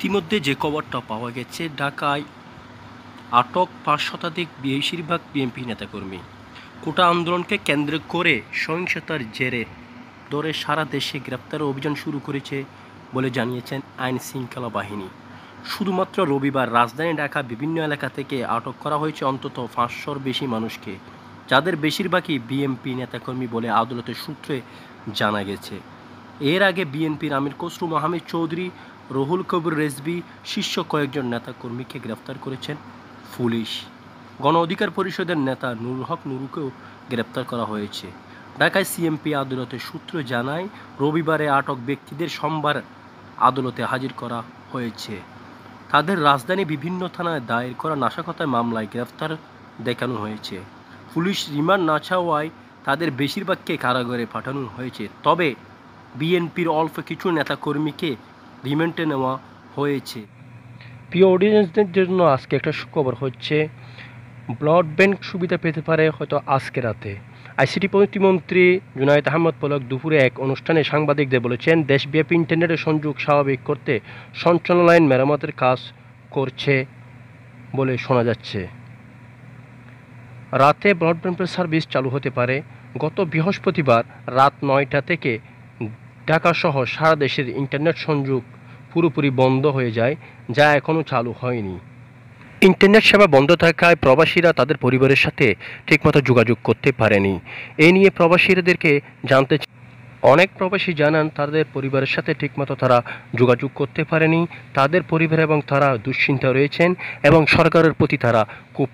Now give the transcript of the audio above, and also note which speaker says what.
Speaker 1: ইতিমধ্যে যে খবরটা পাওয়া গেছে, ঢাকায় আটক ৫ শতাধিক বেশিরভাগ বিএনপি নেতাকর্মী। কোটা আন্দোলনকে কেন্দ্র করে সহিংসতার জেরে ধরে সারা দেশে গ্রেপ্তার অভিযান শুরু করেছে বলে জানিয়েছেন আইন শৃঙ্খলা বাহিনী। শুধুমাত্র রবিবার রাজধানী ঢাকা বিভিন্ন এলাকা থেকে আটক করা হয়েছে অন্তত ৫০০-র বেশি মানুষকে, যাদের বেশিরভাগই বিএনপি নেতাকর্মী বলে আদালতের সূত্রে জানা গেছে। এর আগে বিএনপির আমির খসরু মাহমুদ চৌধুরী, রুহুল কবির রেজভী শীর্ষ কয়েকজন নেতাকর্মীকে গ্রেপ্তার করেছেন পুলিশ। গণ অধিকার পরিষদের নেতা নুরুল হক নুরুকেও গ্রেপ্তার করা হয়েছে। ঢাকায় সিএমপি আদালতের সূত্র জানায়, রবিবারে আটক ব্যক্তিদের সোমবার আদালতে হাজির করা হয়েছে। তাদের রাজধানী বিভিন্ন থানায় দায়ের করা নাশকতার মামলায় গ্রেফতার দেখানো হয়েছে। পুলিশ রিমান্ড না চাওয়ায় তাদের বেশিরভাগকে কারাগারে পাঠানো হয়েছে। তবে বিএনপির অল্প কিছু নেতাকর্মীকে রিমান্ডে নেওয়া হয়েছে। প্রিয় অডিয়েন্সদের জন্য আজকে একটা সুখবর হচ্ছে, ব্লড ব্যাংক সুবিধা পেতে পারে হয়তো আজকে রাতে। আইসিটি প্রতিমন্ত্রী জুনায়েদ আহমদ পলক দুপুরে এক অনুষ্ঠানে সাংবাদিকদের বলেছেন, দেশব্যাপী ইন্টারনেটের সংযোগ স্বাভাবিক করতে সঞ্চালনালয় মেরামতের কাজ করছে বলে শোনা যাচ্ছে। রাতে ব্রডব্যান্ড সার্ভিস চালু হতে পারে। গত বৃহস্পতিবার রাত ৯টা থেকে ঢাকাসহ সারা দেশের ইন্টারনেট সংযোগ পুরোপুরি বন্ধ হয়ে যায়, যা এখনও চালু হয়নি। ইন্টারনেট সেবা বন্ধ থাকায় প্রবাসীরা তাদের পরিবারের সাথে ঠিকমতো যোগাযোগ করতে পারেনি। এ নিয়ে প্রবাসীদেরকে জানতে অনেক প্রবাসী জানান, তাদের পরিবারের সাথে ঠিকমতো তারা যোগাযোগ করতে পারেনি। তাদের পরিবার এবং তারা দুশ্চিন্তা রয়েছেন এবং সরকারের প্রতি তারা খুব